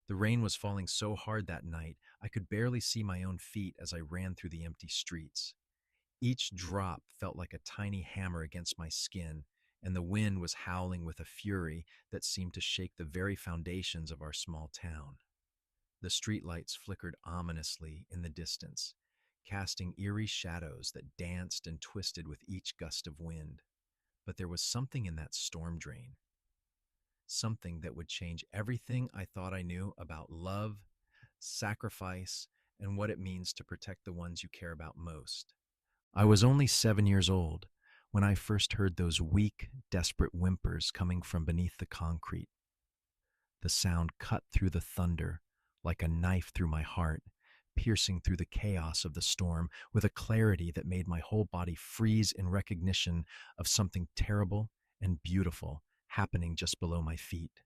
The rain was falling so hard that night, I could barely see my own feet as I ran through the empty streets. Each drop felt like a tiny hammer against my skin, and the wind was howling with a fury that seemed to shake the very foundations of our small town. The streetlights flickered ominously in the distance, casting eerie shadows that danced and twisted with each gust of wind. But there was something in that storm drain, something that would change everything I thought I knew about love, sacrifice, and what it means to protect the ones you care about most. I was only 7 years old when I first heard those weak, desperate whimpers coming from beneath the concrete. The sound cut through the thunder like a knife through my heart, piercing through the chaos of the storm with a clarity that made my whole body freeze in recognition of something terrible and beautiful happening just below my feet.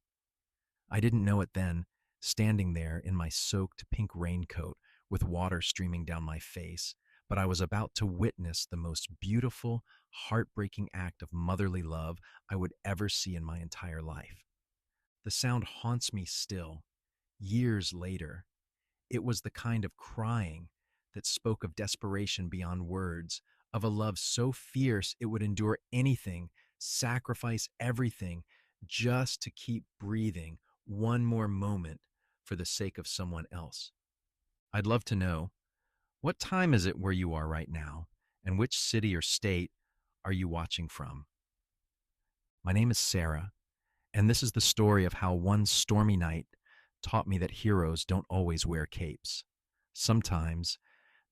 I didn't know it then, standing there in my soaked pink raincoat with water streaming down my face, but I was about to witness the most beautiful, heartbreaking act of motherly love I would ever see in my entire life. The sound haunts me still, years later. It was the kind of crying that spoke of desperation beyond words, of a love so fierce it would endure anything, sacrifice everything, just to keep breathing one more moment for the sake of someone else. I'd love to know, what time is it where you are right now, and which city or state are you watching from? My name is Sarah, and this is the story of how one stormy night taught me that heroes don't always wear capes. Sometimes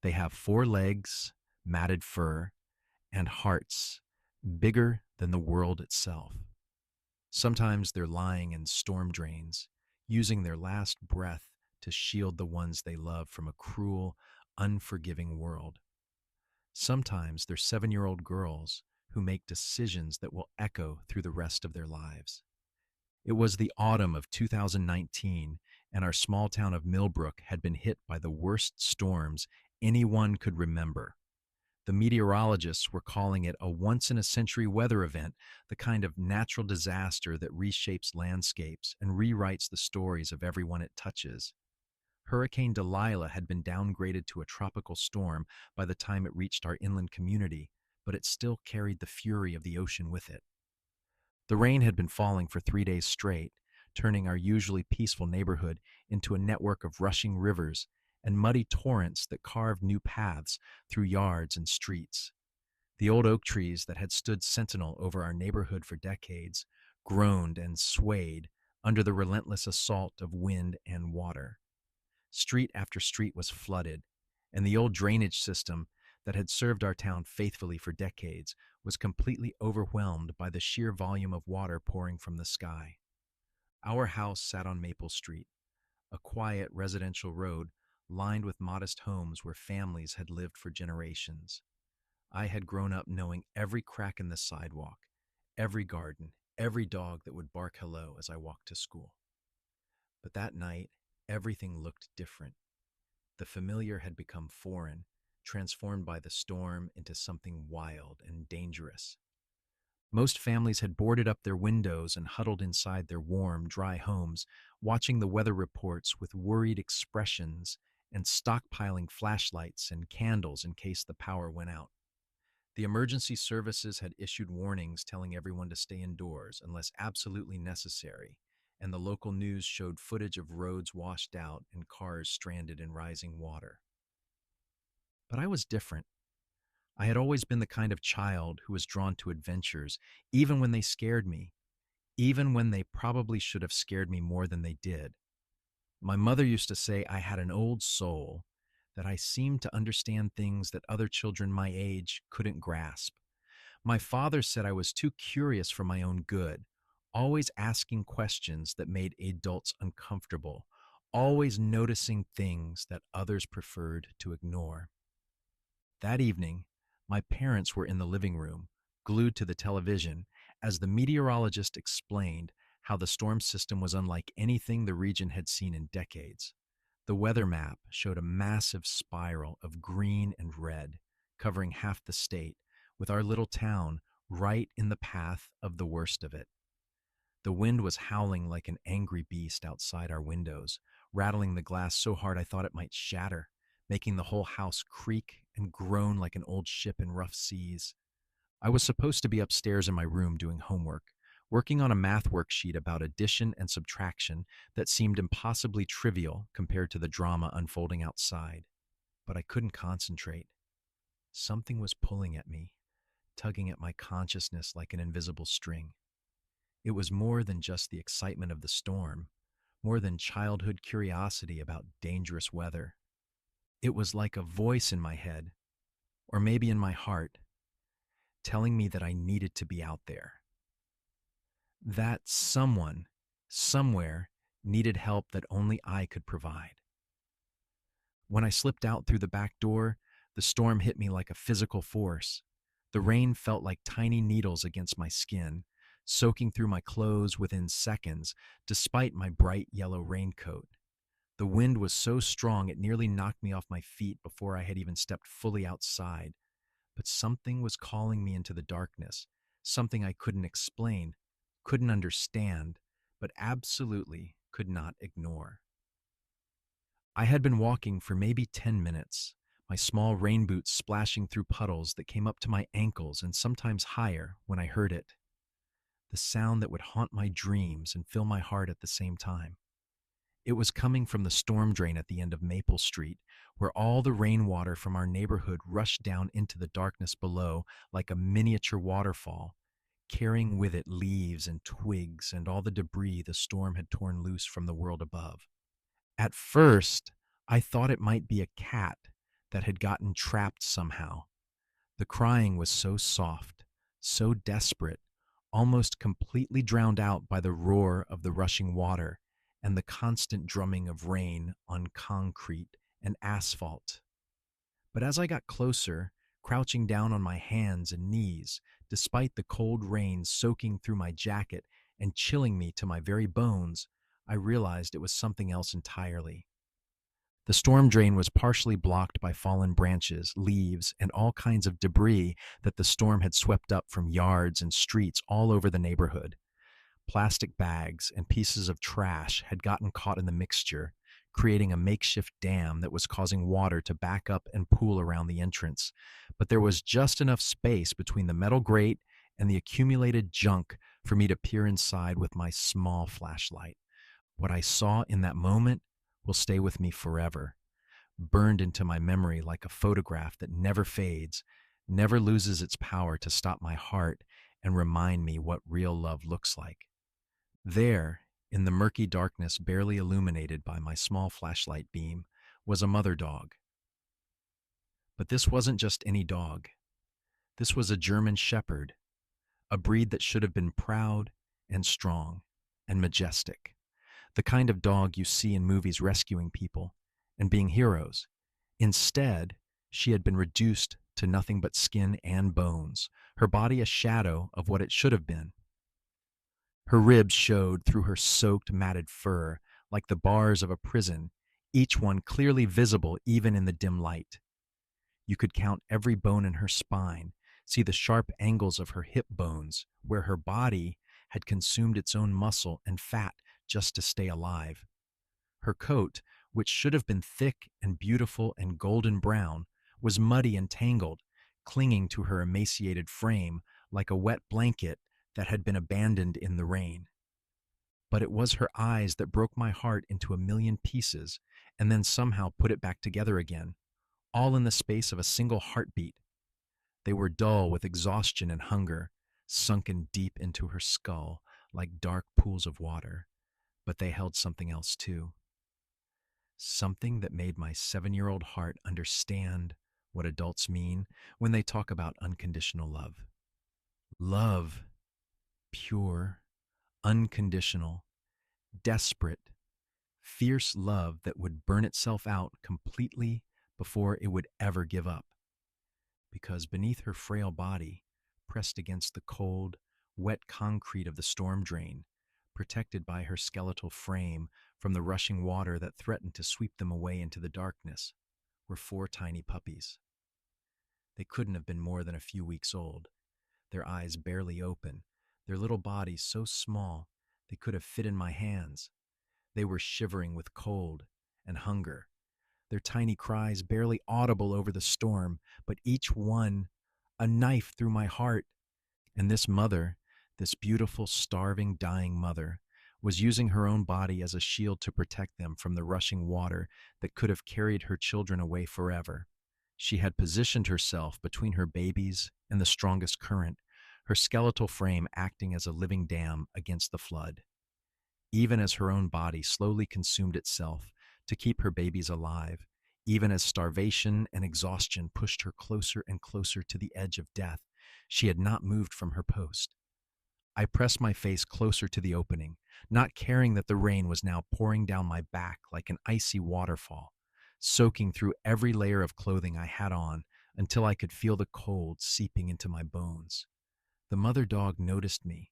they have four legs, matted fur, and hearts bigger than the world itself. Sometimes they're lying in storm drains, using their last breath to shield the ones they love from a cruel, unforgiving world. Sometimes they're 7-year-old girls who make decisions that will echo through the rest of their lives. It was the autumn of 2019, and our small town of Millbrook had been hit by the worst storms anyone could remember. The meteorologists were calling it a once-in-a-century weather event, the kind of natural disaster that reshapes landscapes and rewrites the stories of everyone it touches. Hurricane Delilah had been downgraded to a tropical storm by the time it reached our inland community, but it still carried the fury of the ocean with it. The rain had been falling for 3 days straight, turning our usually peaceful neighborhood into a network of rushing rivers and muddy torrents that carved new paths through yards and streets. The old oak trees that had stood sentinel over our neighborhood for decades groaned and swayed under the relentless assault of wind and water. Street after street was flooded, and the old drainage system that had served our town faithfully for decades was completely overwhelmed by the sheer volume of water pouring from the sky. Our house sat on Maple Street, a quiet residential road lined with modest homes where families had lived for generations. I had grown up knowing every crack in the sidewalk, every garden, every dog that would bark hello as I walked to school. But that night, everything looked different. The familiar had become foreign, transformed by the storm into something wild and dangerous. Most families had boarded up their windows and huddled inside their warm, dry homes, watching the weather reports with worried expressions and stockpiling flashlights and candles in case the power went out. The emergency services had issued warnings telling everyone to stay indoors unless absolutely necessary, and the local news showed footage of roads washed out and cars stranded in rising water. But I was different. I had always been the kind of child who was drawn to adventures, even when they scared me, even when they probably should have scared me more than they did. My mother used to say I had an old soul, that I seemed to understand things that other children my age couldn't grasp. My father said I was too curious for my own good, always asking questions that made adults uncomfortable, always noticing things that others preferred to ignore. That evening, my parents were in the living room, glued to the television, as the meteorologist explained how the storm system was unlike anything the region had seen in decades. The weather map showed a massive spiral of green and red, covering half the state, with our little town right in the path of the worst of it. The wind was howling like an angry beast outside our windows, rattling the glass so hard I thought it might shatter, making the whole house creak and groan like an old ship in rough seas. I was supposed to be upstairs in my room doing homework, working on a math worksheet about addition and subtraction that seemed impossibly trivial compared to the drama unfolding outside. But I couldn't concentrate. Something was pulling at me, tugging at my consciousness like an invisible string. It was more than just the excitement of the storm, more than childhood curiosity about dangerous weather. It was like a voice in my head, or maybe in my heart, telling me that I needed to be out there. That someone, somewhere, needed help that only I could provide. When I slipped out through the back door, the storm hit me like a physical force. The rain felt like tiny needles against my skin, soaking through my clothes within seconds, despite my bright yellow raincoat. The wind was so strong it nearly knocked me off my feet before I had even stepped fully outside. But something was calling me into the darkness, something I couldn't explain, couldn't understand, but absolutely could not ignore. I had been walking for maybe 10 minutes, my small rain boots splashing through puddles that came up to my ankles and sometimes higher when I heard it. The sound that would haunt my dreams and fill my heart at the same time. It was coming from the storm drain at the end of Maple Street, where all the rainwater from our neighborhood rushed down into the darkness below like a miniature waterfall, carrying with it leaves and twigs and all the debris the storm had torn loose from the world above. At first, I thought it might be a cat that had gotten trapped somehow. The crying was so soft, so desperate, almost completely drowned out by the roar of the rushing water and the constant drumming of rain on concrete and asphalt. But as I got closer, crouching down on my hands and knees, despite the cold rain soaking through my jacket and chilling me to my very bones, I realized it was something else entirely. The storm drain was partially blocked by fallen branches, leaves, and all kinds of debris that the storm had swept up from yards and streets all over the neighborhood. Plastic bags and pieces of trash had gotten caught in the mixture, creating a makeshift dam that was causing water to back up and pool around the entrance. But there was just enough space between the metal grate and the accumulated junk for me to peer inside with my small flashlight. What I saw in that moment will stay with me forever, burned into my memory like a photograph that never fades, never loses its power to stop my heart and remind me what real love looks like. There, in the murky darkness barely illuminated by my small flashlight beam, was a mother dog. But this wasn't just any dog. This was a German shepherd, a breed that should have been proud and strong and majestic, the kind of dog you see in movies rescuing people and being heroes. Instead, she had been reduced to nothing but skin and bones, her body a shadow of what it should have been. Her ribs showed through her soaked, matted fur like the bars of a prison, each one clearly visible even in the dim light. You could count every bone in her spine, see the sharp angles of her hip bones, where her body had consumed its own muscle and fat just to stay alive. Her coat, which should have been thick and beautiful and golden brown, was muddy and tangled, clinging to her emaciated frame like a wet blanket that had been abandoned in the rain. But it was her eyes that broke my heart into a million pieces and then somehow put it back together again, all in the space of a single heartbeat. They were dull with exhaustion and hunger, sunken deep into her skull like dark pools of water, but they held something else too. Something that made my 7-year-old heart understand what adults mean when they talk about unconditional love. Love, pure, unconditional, desperate, fierce love that would burn itself out completely before it would ever give up. Because beneath her frail body, pressed against the cold, wet concrete of the storm drain, protected by her skeletal frame from the rushing water that threatened to sweep them away into the darkness, were 4 tiny puppies. They couldn't have been more than a few weeks old, their eyes barely open, their little bodies so small They could have fit in my hands. They were shivering with cold and hunger, their tiny cries barely audible over the storm, but each one a knife through my heart. And this mother, this beautiful, starving, dying mother, was using her own body as a shield to protect them from the rushing water that could have carried her children away forever. She had positioned herself between her babies and the strongest current, her skeletal frame acting as a living dam against the flood. Even as her own body slowly consumed itself to keep her babies alive, even as starvation and exhaustion pushed her closer and closer to the edge of death, she had not moved from her post. I pressed my face closer to the opening, not caring that the rain was now pouring down my back like an icy waterfall, soaking through every layer of clothing I had on until I could feel the cold seeping into my bones. The mother dog noticed me,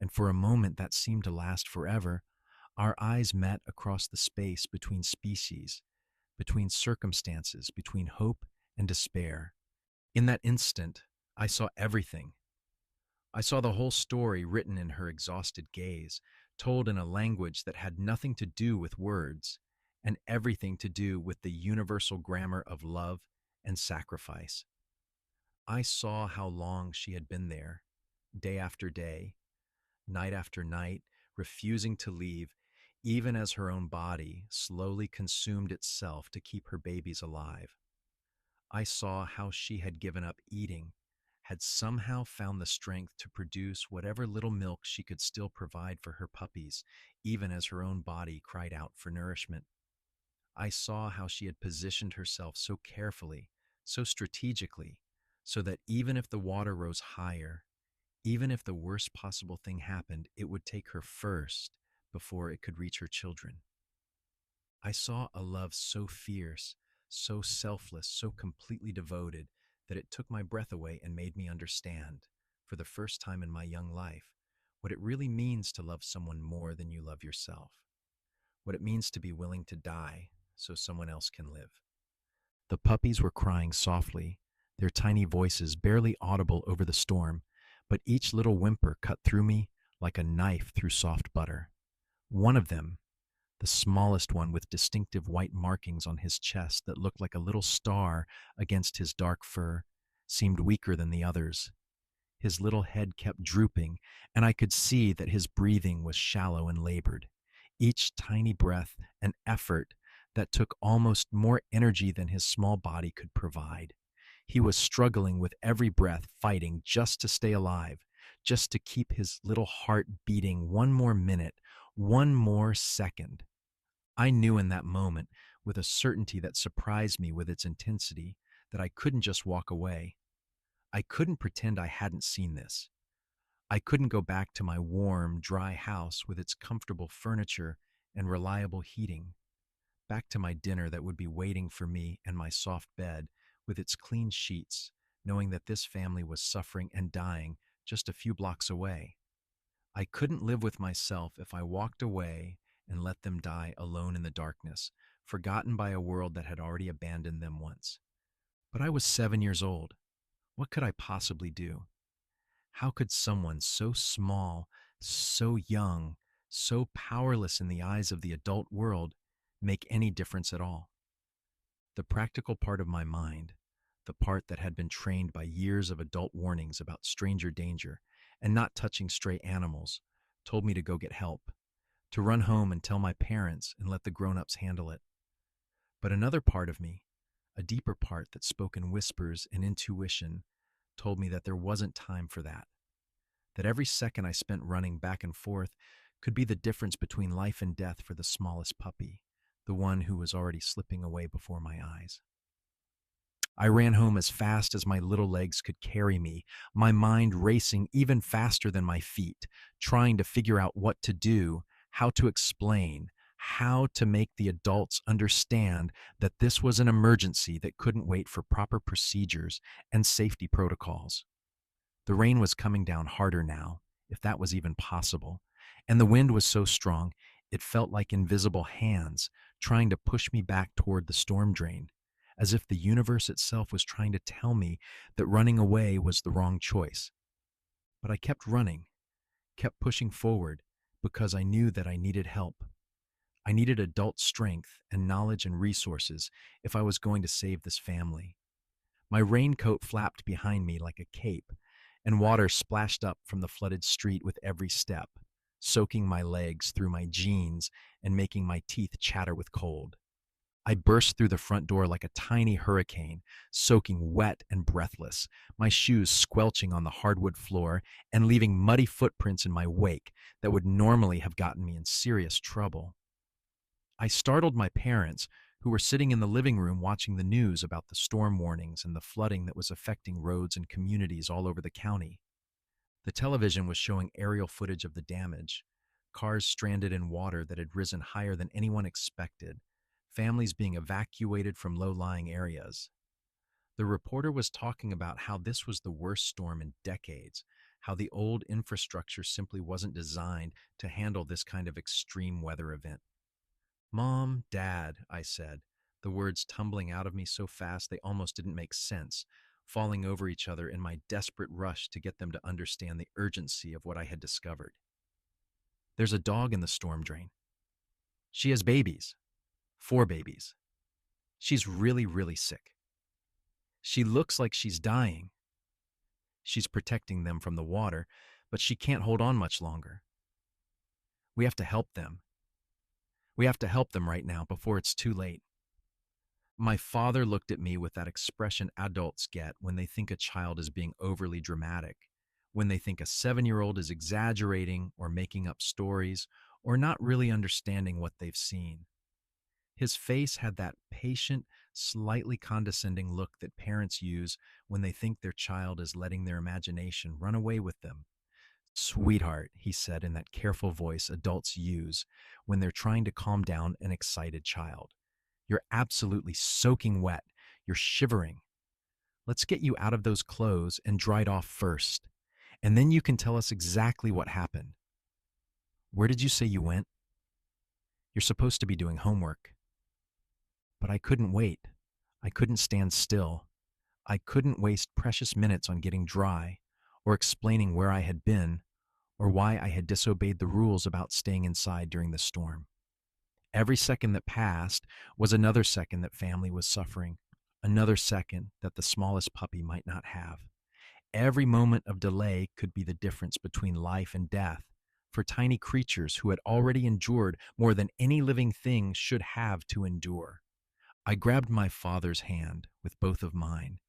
and for a moment that seemed to last forever, our eyes met across the space between species, between circumstances, between hope and despair. In that instant, I saw everything. I saw the whole story written in her exhausted gaze, told in a language that had nothing to do with words and everything to do with the universal grammar of love and sacrifice. I saw how long she had been there, day after day, night after night, refusing to leave, even as her own body slowly consumed itself to keep her babies alive. I saw how she had given up eating, had somehow found the strength to produce whatever little milk she could still provide for her puppies, even as her own body cried out for nourishment. I saw how she had positioned herself so carefully, so strategically, so that even if the water rose higher, even if the worst possible thing happened, it would take her first before it could reach her children. I saw a love so fierce, so selfless, so completely devoted that it took my breath away and made me understand, for the first time in my young life, what it really means to love someone more than you love yourself, what it means to be willing to die so someone else can live. The puppies were crying softly, their tiny voices barely audible over the storm, but each little whimper cut through me like a knife through soft butter. One of them, the smallest one with distinctive white markings on his chest that looked like a little star against his dark fur, seemed weaker than the others. His little head kept drooping, and I could see that his breathing was shallow and labored. Each tiny breath an effort that took almost more energy than his small body could provide. He was struggling with every breath, fighting just to stay alive, just to keep his little heart beating one more minute, one more second. I knew in that moment, with a certainty that surprised me with its intensity, that I couldn't just walk away. I couldn't pretend I hadn't seen this. I couldn't go back to my warm, dry house with its comfortable furniture and reliable heating, back to my dinner that would be waiting for me and my soft bed with its clean sheets, knowing that this family was suffering and dying just a few blocks away. I couldn't live with myself if I walked away and let them die alone in the darkness, forgotten by a world that had already abandoned them once. But I was 7 years old. What could I possibly do? How could someone so small, so young, so powerless in the eyes of the adult world make any difference at all? The practical part of my mind, the part that had been trained by years of adult warnings about stranger danger and not touching stray animals, told me to go get help, to run home and tell my parents and let the grown-ups handle it. But another part of me, a deeper part that spoke in whispers and intuition, told me that there wasn't time for that every second I spent running back and forth could be the difference between life and death for the smallest puppy, the one who was already slipping away before my eyes. I ran home as fast as my little legs could carry me, my mind racing even faster than my feet, trying to figure out what to do, how to explain, how to make the adults understand that this was an emergency that couldn't wait for proper procedures and safety protocols. The rain was coming down harder now, if that was even possible, and the wind was so strong it felt like invisible hands trying to push me back toward the storm drain, as if the universe itself was trying to tell me that running away was the wrong choice. But I kept running, kept pushing forward, because I knew that I needed help. I needed adult strength and knowledge and resources if I was going to save this family. My raincoat flapped behind me like a cape, and water splashed up from the flooded street with every step, soaking my legs through my jeans and making my teeth chatter with cold. I burst through the front door like a tiny hurricane, soaking wet and breathless, my shoes squelching on the hardwood floor and leaving muddy footprints in my wake that would normally have gotten me in serious trouble. I startled my parents, who were sitting in the living room watching the news about the storm warnings and the flooding that was affecting roads and communities all over the county. The television was showing aerial footage of the damage, cars stranded in water that had risen higher than anyone expected, families being evacuated from low-lying areas. The reporter was talking about how this was the worst storm in decades, how the old infrastructure simply wasn't designed to handle this kind of extreme weather event. Mom, Dad, I said, the words tumbling out of me so fast they almost didn't make sense, falling over each other in my desperate rush to get them to understand the urgency of what I had discovered. There's a dog in the storm drain. She has babies, 4 babies. She's really, really sick. She looks like she's dying. She's protecting them from the water, but she can't hold on much longer. We have to help them. We have to help them right now before it's too late. My father looked at me with that expression adults get when they think a child is being overly dramatic, when they think a 7-year-old is exaggerating or making up stories or not really understanding what they've seen. His face had that patient, slightly condescending look that parents use when they think their child is letting their imagination run away with them. Sweetheart, he said in that careful voice adults use when they're trying to calm down an excited child. You're absolutely soaking wet. You're shivering. Let's get you out of those clothes and dried off first, and then you can tell us exactly what happened. Where did you say you went? You're supposed to be doing homework. But I couldn't wait. I couldn't stand still. I couldn't waste precious minutes on getting dry, or explaining where I had been, or why I had disobeyed the rules about staying inside during the storm. Every second that passed was another second that family was suffering, another second that the smallest puppy might not have. Every moment of delay could be the difference between life and death for tiny creatures who had already endured more than any living thing should have to endure. I grabbed my father's hand with both of mine,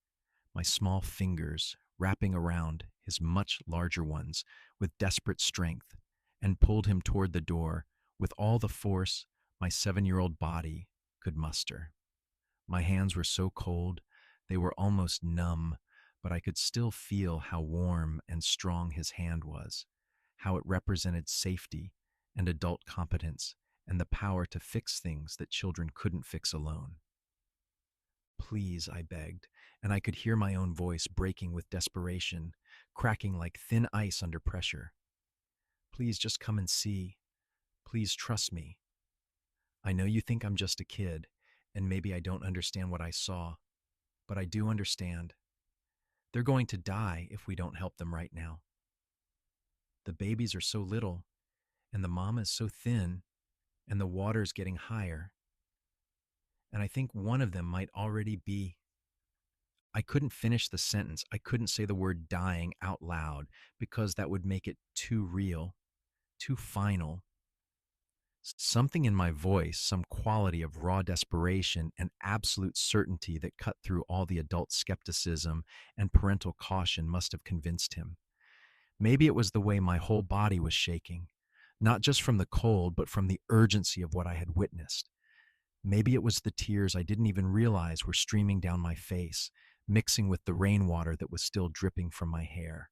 my small fingers wrapping around his much larger ones with desperate strength, and pulled him toward the door with all the force my 7-year-old body could muster. My hands were so cold, they were almost numb, but I could still feel how warm and strong his hand was, how it represented safety and adult competence and the power to fix things that children couldn't fix alone. Please, I begged, and I could hear my own voice breaking with desperation, cracking like thin ice under pressure. Please just come and see. Please trust me. I know you think I'm just a kid, and maybe I don't understand what I saw, but I do understand. They're going to die if we don't help them right now. The babies are so little, and the mom is so thin, and the water's getting higher. And I think one of them might already be. I couldn't finish the sentence. I couldn't say the word dying out loud because that would make it too real, too final. Something in my voice, some quality of raw desperation and absolute certainty that cut through all the adult skepticism and parental caution must have convinced him. Maybe it was the way my whole body was shaking, not just from the cold, but from the urgency of what I had witnessed. Maybe it was the tears I didn't even realize were streaming down my face, mixing with the rainwater that was still dripping from my hair.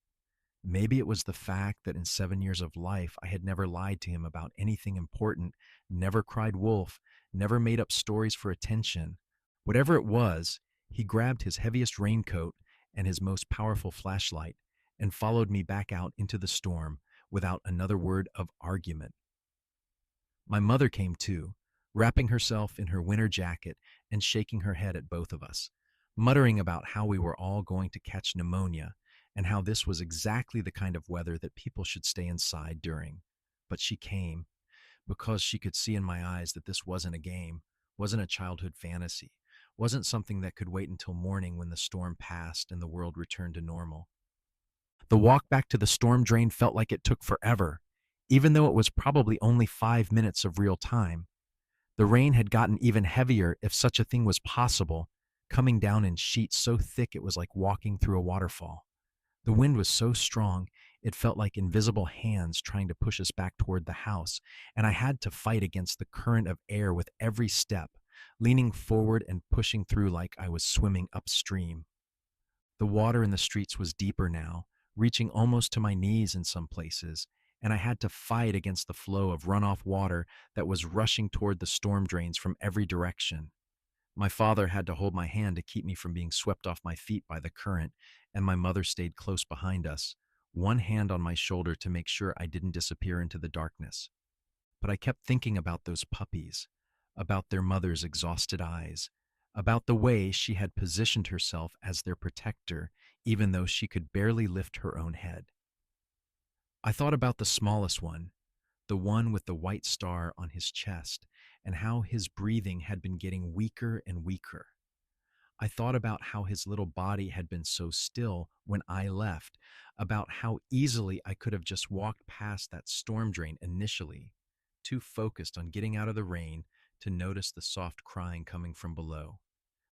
Maybe it was the fact that in 7 years of life I had never lied to him about anything important, never cried wolf, never made up stories for attention. Whatever it was, he grabbed his heaviest raincoat and his most powerful flashlight and followed me back out into the storm without another word of argument. My mother came too, wrapping herself in her winter jacket and shaking her head at both of us, muttering about how we were all going to catch pneumonia and how this was exactly the kind of weather that people should stay inside during. But she came because she could see in my eyes that this wasn't a game, wasn't a childhood fantasy, wasn't something that could wait until morning when the storm passed and the world returned to normal. The walk back to the storm drain felt like it took forever, even though it was probably only 5 minutes of real time. The rain had gotten even heavier, if such a thing was possible, coming down in sheets so thick it was like walking through a waterfall. The wind was so strong, it felt like invisible hands trying to push us back toward the house, and I had to fight against the current of air with every step, leaning forward and pushing through like I was swimming upstream. The water in the streets was deeper now, reaching almost to my knees in some places, and I had to fight against the flow of runoff water that was rushing toward the storm drains from every direction. My father had to hold my hand to keep me from being swept off my feet by the current, and my mother stayed close behind us, one hand on my shoulder to make sure I didn't disappear into the darkness. But I kept thinking about those puppies, about their mother's exhausted eyes, about the way she had positioned herself as their protector, even though she could barely lift her own head. I thought about the smallest one, the one with the white star on his chest, and how his breathing had been getting weaker and weaker. I thought about how his little body had been so still when I left, about how easily I could have just walked past that storm drain initially, too focused on getting out of the rain to notice the soft crying coming from below.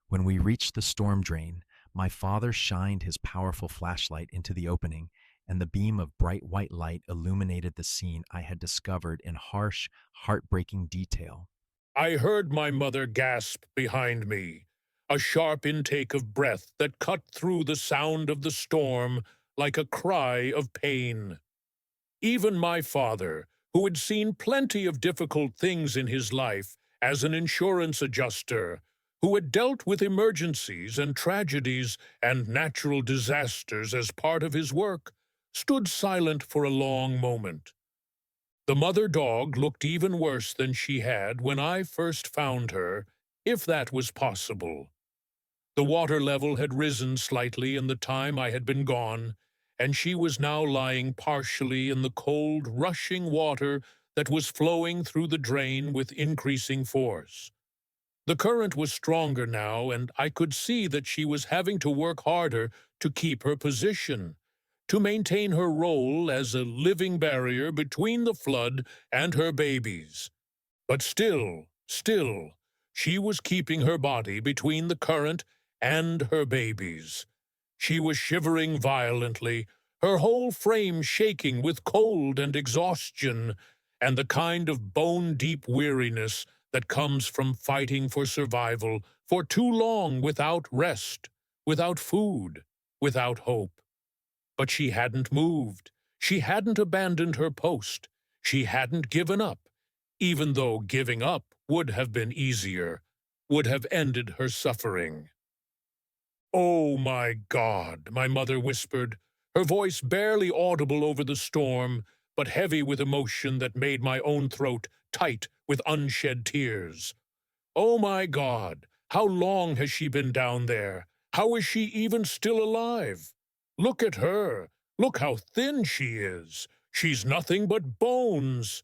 When we reached the storm drain, my father shined his powerful flashlight into the opening, and the beam of bright white light illuminated the scene I had discovered in harsh, heartbreaking detail. I heard my mother gasp behind me, a sharp intake of breath that cut through the sound of the storm like a cry of pain. Even my father, who had seen plenty of difficult things in his life as an insurance adjuster, who had dealt with emergencies and tragedies and natural disasters as part of his work, stood silent for a long moment. The mother dog looked even worse than she had when I first found her, if that was possible. The water level had risen slightly in the time I had been gone, and she was now lying partially in the cold, rushing water that was flowing through the drain with increasing force. The current was stronger now, and I could see that she was having to work harder to keep her position, to maintain her role as a living barrier between the flood and her babies. But still, she was keeping her body between the current and her babies. She was shivering violently, her whole frame shaking with cold and exhaustion, and the kind of bone-deep weariness that comes from fighting for survival for too long without rest, without food, without hope. But she hadn't moved. She hadn't abandoned her post. She hadn't given up, even though giving up would have been easier, would have ended her suffering. "Oh, my God," my mother whispered, her voice barely audible over the storm, but heavy with emotion that made my own throat tight with unshed tears. "Oh, my God, how long has she been down there? How is she even still alive? Look at her. Look how thin she is. She's nothing but bones."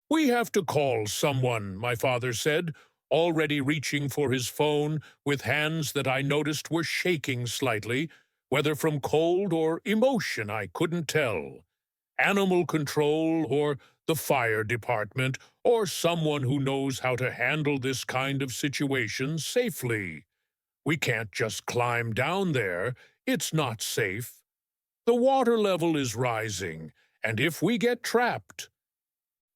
"We have to call someone," my father said, already reaching for his phone with hands that I noticed were shaking slightly, whether from cold or emotion I couldn't tell. Animal control or the fire department or someone who knows how to handle this kind of situation safely. We can't just climb down there. It's not safe. The water level is rising, and if we get trapped—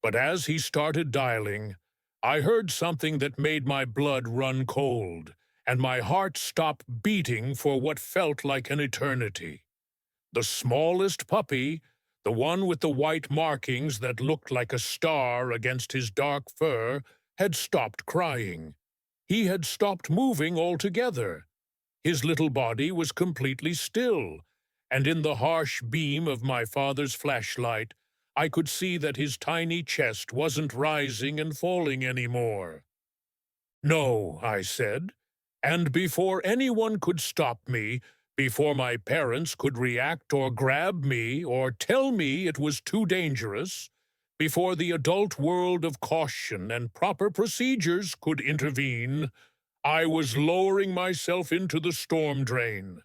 But as he started dialing, I heard something that made my blood run cold, and my heart stop beating for what felt like an eternity. The smallest puppy, the one with the white markings that looked like a star against his dark fur, had stopped crying. He had stopped moving altogether. His little body was completely still, and in the harsh beam of my father's flashlight, I could see that his tiny chest wasn't rising and falling anymore. "No," I said, and before anyone could stop me, before my parents could react or grab me or tell me it was too dangerous, before the adult world of caution and proper procedures could intervene, I was lowering myself into the storm drain.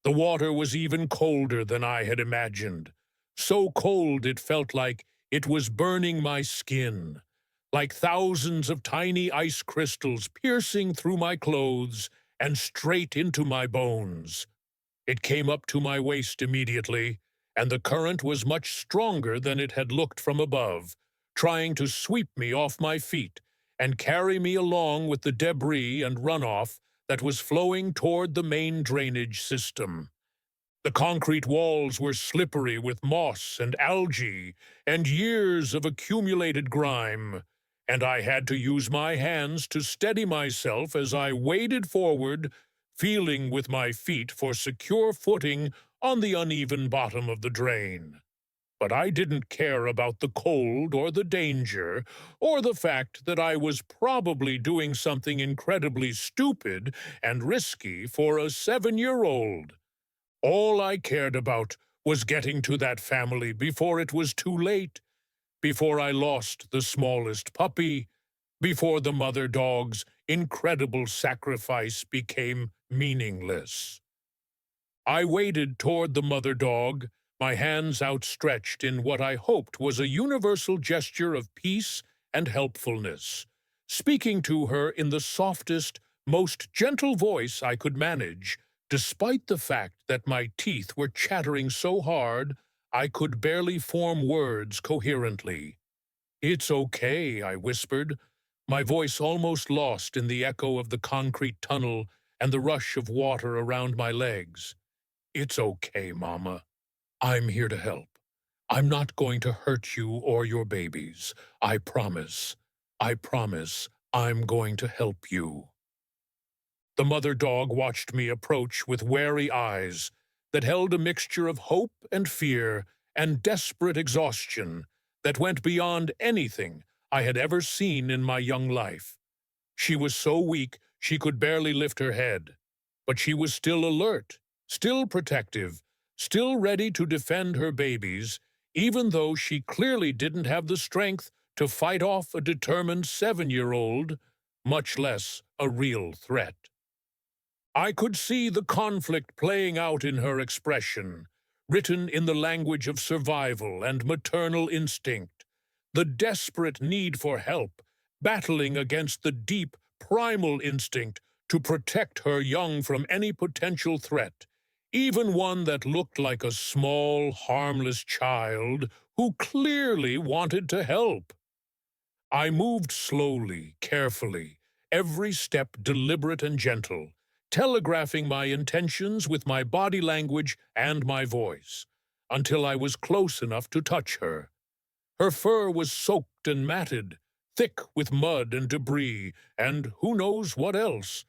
The water was even colder than I had imagined. So cold it felt like it was burning my skin, like thousands of tiny ice crystals piercing through my clothes and straight into my bones. It came up to my waist immediately, and the current was much stronger than it had looked from above, trying to sweep me off my feet and carry me along with the debris and runoff that was flowing toward the main drainage system. The concrete walls were slippery with moss and algae and years of accumulated grime, and I had to use my hands to steady myself as I waded forward, feeling with my feet for secure footing on the uneven bottom of the drain. But I didn't care about the cold or the danger, or the fact that I was probably doing something incredibly stupid and risky for a 7-year-old. All I cared about was getting to that family before it was too late, before I lost the smallest puppy, before the mother dog's incredible sacrifice became meaningless. I waded toward the mother dog, my hands outstretched in what I hoped was a universal gesture of peace and helpfulness, speaking to her in the softest, most gentle voice I could manage, despite the fact that my teeth were chattering so hard I could barely form words coherently. "It's okay," I whispered, my voice almost lost in the echo of the concrete tunnel and the rush of water around my legs. "It's okay, Mama. I'm here to help. I'm not going to hurt you or your babies. I promise. I promise I'm going to help you." The mother dog watched me approach with wary eyes that held a mixture of hope and fear and desperate exhaustion that went beyond anything I had ever seen in my young life. She was so weak she could barely lift her head, but she was still alert, still protective, still ready to defend her babies, even though she clearly didn't have the strength to fight off a determined 7-year-old, much less a real threat. I could see the conflict playing out in her expression, written in the language of survival and maternal instinct, the desperate need for help, battling against the deep, primal instinct to protect her young from any potential threat, even one that looked like a small, harmless child who clearly wanted to help. I moved slowly, carefully, every step deliberate and gentle, telegraphing my intentions with my body language and my voice, until I was close enough to touch her. Her fur was soaked and matted, thick with mud and debris, and who knows what else.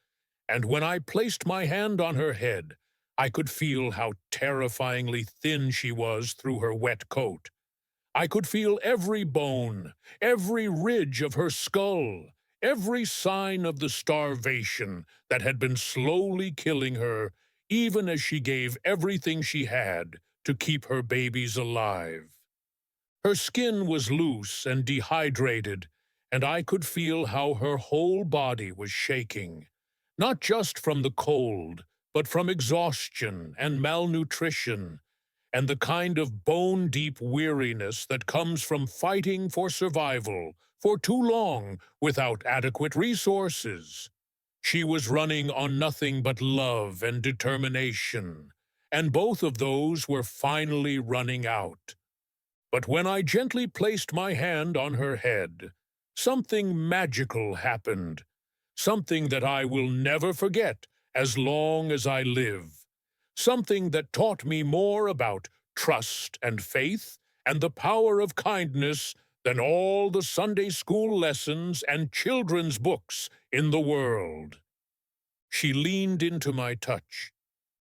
And when I placed my hand on her head, I could feel how terrifyingly thin she was through her wet coat. I could feel every bone, every ridge of her skull, every sign of the starvation that had been slowly killing her, even as she gave everything she had to keep her babies alive. Her skin was loose and dehydrated, and I could feel how her whole body was shaking, not just from the cold, but from exhaustion and malnutrition, and the kind of bone-deep weariness that comes from fighting for survival for too long without adequate resources. She was running on nothing but love and determination, and both of those were finally running out. But when I gently placed my hand on her head, something magical happened, something that I will never forget as long as I live, something that taught me more about trust and faith and the power of kindness than all the Sunday school lessons and children's books in the world. She leaned into my touch.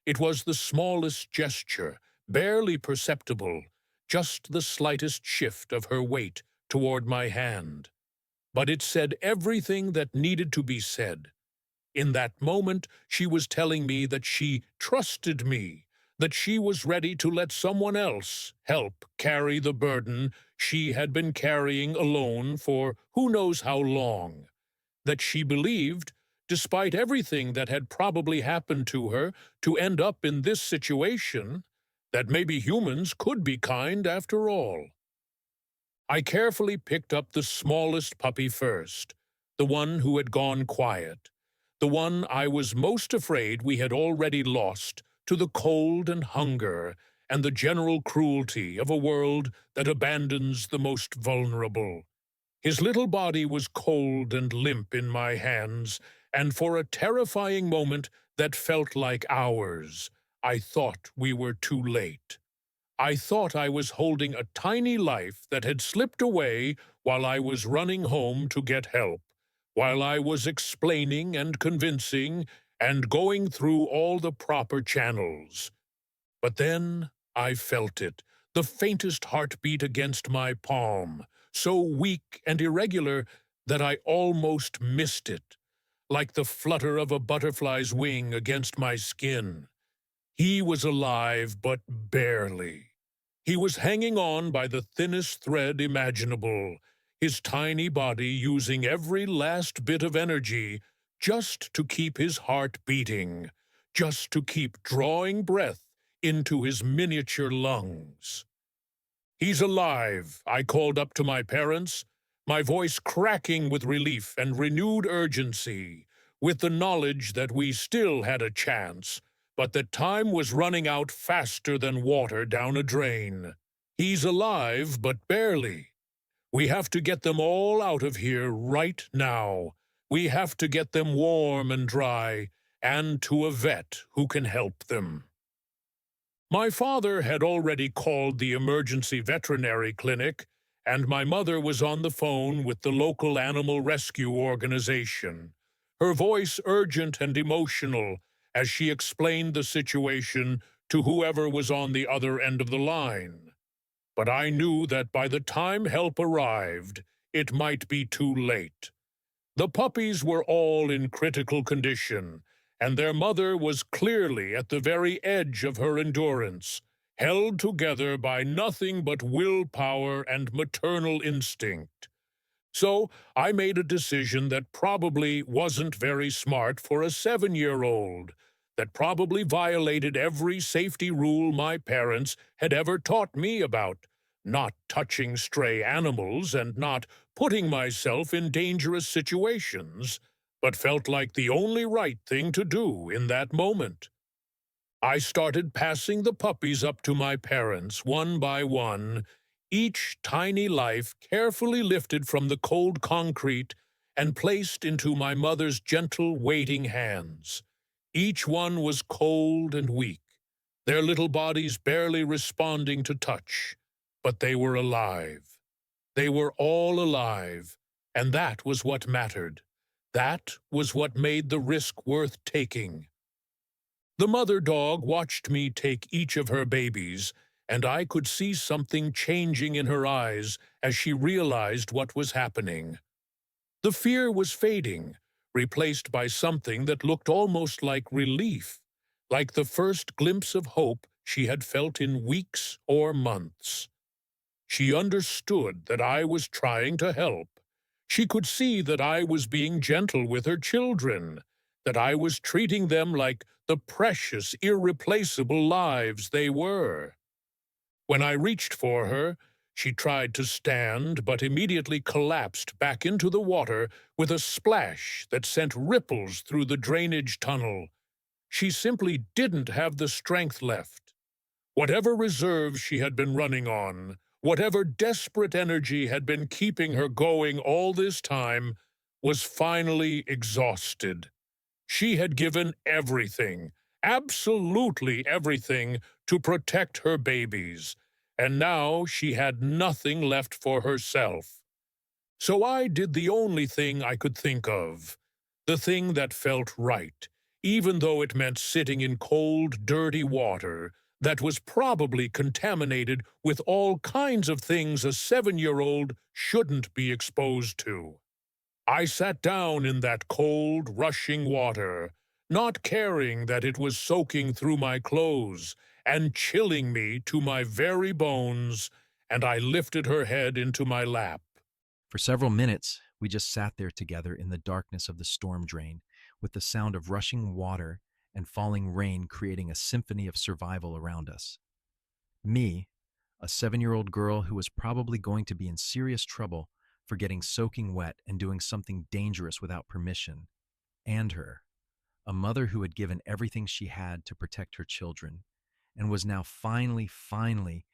It was the smallest gesture, barely perceptible, just the slightest shift of her weight toward my hand. But it said everything that needed to be said. In that moment, she was telling me that she trusted me, that she was ready to let someone else help carry the burden she had been carrying alone for who knows how long, that she believed, despite everything that had probably happened to her to end up in this situation, that maybe humans could be kind after all. I carefully picked up the smallest puppy first, the one who had gone quiet, the one I was most afraid we had already lost to the cold and hunger and the general cruelty of a world that abandons the most vulnerable. His little body was cold and limp in my hands, and for a terrifying moment that felt like hours, I thought we were too late. I thought I was holding a tiny life that had slipped away while I was running home to get help, while I was explaining and convincing and going through all the proper channels. But then I felt it, the faintest heartbeat against my palm, so weak and irregular that I almost missed it, like the flutter of a butterfly's wing against my skin. He was alive, but barely. He was hanging on by the thinnest thread imaginable, his tiny body using every last bit of energy just to keep his heart beating, just to keep drawing breath into his miniature lungs. "He's alive," I called up to my parents, my voice cracking with relief and renewed urgency, with the knowledge that we still had a chance, but that time was running out faster than water down a drain. "He's alive, but barely. We have to get them all out of here right now. We have to get them warm and dry, and to a vet who can help them." My father had already called the emergency veterinary clinic, and my mother was on the phone with the local animal rescue organization, her voice urgent and emotional as she explained the situation to whoever was on the other end of the line. But I knew that by the time help arrived, it might be too late. The puppies were all in critical condition, and their mother was clearly at the very edge of her endurance, held together by nothing but willpower and maternal instinct. So I made a decision that probably wasn't very smart for a 7-year-old, that probably violated every safety rule my parents had ever taught me about, not touching stray animals and not putting myself in dangerous situations, but felt like the only right thing to do in that moment. I started passing the puppies up to my parents one by one, each tiny life carefully lifted from the cold concrete and placed into my mother's gentle, waiting hands. Each one was cold and weak, their little bodies barely responding to touch, but they were alive. They were all alive, and that was what mattered. That was what made the risk worth taking. The mother dog watched me take each of her babies, and I could see something changing in her eyes as she realized what was happening. The fear was fading, replaced by something that looked almost like relief, like the first glimpse of hope she had felt in weeks or months. She understood that I was trying to help. She could see that I was being gentle with her children, that I was treating them like the precious, irreplaceable lives they were. When I reached for her, she tried to stand but immediately collapsed back into the water with a splash that sent ripples through the drainage tunnel. She simply didn't have the strength left. Whatever reserves she had been running on, whatever desperate energy had been keeping her going all this time, was finally exhausted. She had given everything, absolutely everything, to protect her babies, and now she had nothing left for herself. So I did the only thing I could think of, the thing that felt right, even though it meant sitting in cold, dirty water that was probably contaminated with all kinds of things a 7-year-old shouldn't be exposed to. I sat down in that cold, rushing water, not caring that it was soaking through my clothes, and chilling me to my very bones, and I lifted her head into my lap. For several minutes, we just sat there together in the darkness of the storm drain, with the sound of rushing water and falling rain creating a symphony of survival around us. Me, a 7-year-old girl who was probably going to be in serious trouble for getting soaking wet and doing something dangerous without permission, and her, a mother who had given everything she had to protect her children and was now finally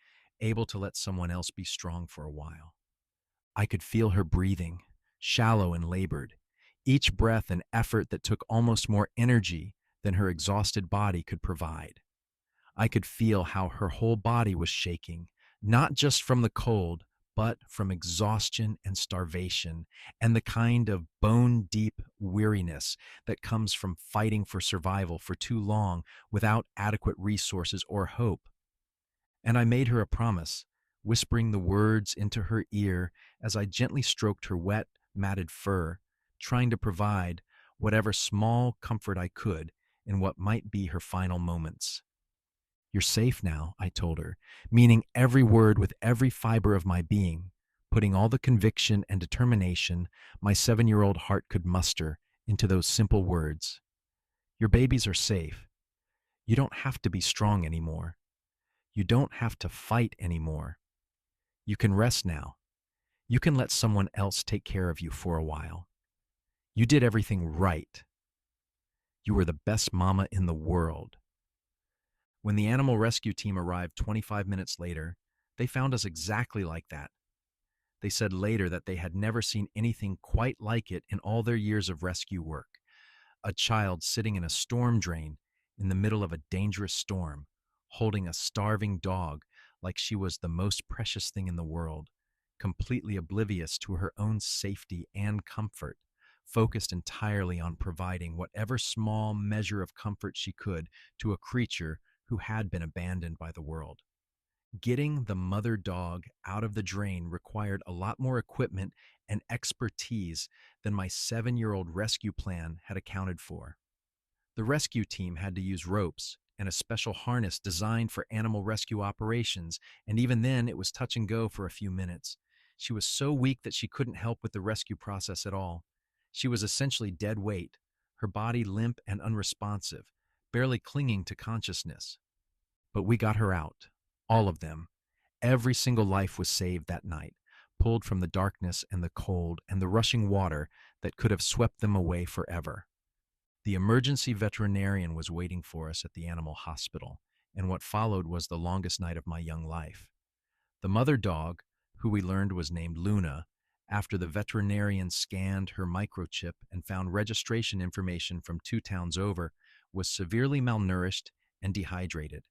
able to let someone else be strong for a while. I could feel her breathing, shallow and labored, each breath an effort that took almost more energy than her exhausted body could provide. I could feel how her whole body was shaking, not just from the cold, but from exhaustion and starvation, and the kind of bone deep weariness that comes from fighting for survival for too long without adequate resources or hope. And I made her a promise, whispering the words into her ear as I gently stroked her wet, matted fur, trying to provide whatever small comfort I could in what might be her final moments. "You're safe now," I told her, meaning every word with every fiber of my being, putting all the conviction and determination my 7-year-old heart could muster into those simple words. "Your babies are safe. You don't have to be strong anymore. You don't have to fight anymore. You can rest now. You can let someone else take care of you for a while. You did everything right. You were the best mama in the world." When the animal rescue team arrived 25 minutes later, they found us exactly like that. They said later that they had never seen anything quite like it in all their years of rescue work. A child sitting in a storm drain in the middle of a dangerous storm, holding a starving dog like she was the most precious thing in the world, completely oblivious to her own safety and comfort, focused entirely on providing whatever small measure of comfort she could to a creature who had been abandoned by the world. Getting the mother dog out of the drain required a lot more equipment and expertise than my 7-year-old rescue plan had accounted for. The rescue team had to use ropes and a special harness designed for animal rescue operations, and even then it was touch and go for a few minutes. She was so weak that she couldn't help with the rescue process at all. She was essentially dead weight, her body limp and unresponsive, barely clinging to consciousness. But we got her out, all of them. Every single life was saved that night, pulled from the darkness and the cold and the rushing water that could have swept them away forever. The emergency veterinarian was waiting for us at the animal hospital, and what followed was the longest night of my young life. The mother dog, who we learned was named Luna, after the veterinarian scanned her microchip and found registration information from 2 towns over, was severely malnourished and dehydrated.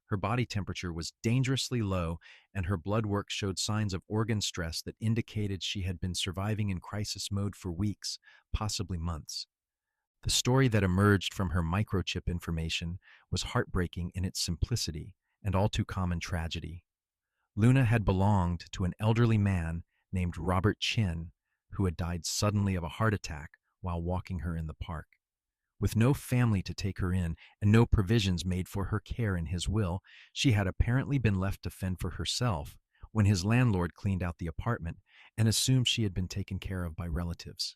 Her body temperature was dangerously low, and her blood work showed signs of organ stress that indicated she had been surviving in crisis mode for weeks, possibly months. The story that emerged from her microchip information was heartbreaking in its simplicity and all too common tragedy. Luna had belonged to an elderly man named Robert Chin, who had died suddenly of a heart attack while walking her in the park. With no family to take her in and no provisions made for her care in his will, she had apparently been left to fend for herself when his landlord cleaned out the apartment and assumed she had been taken care of by relatives.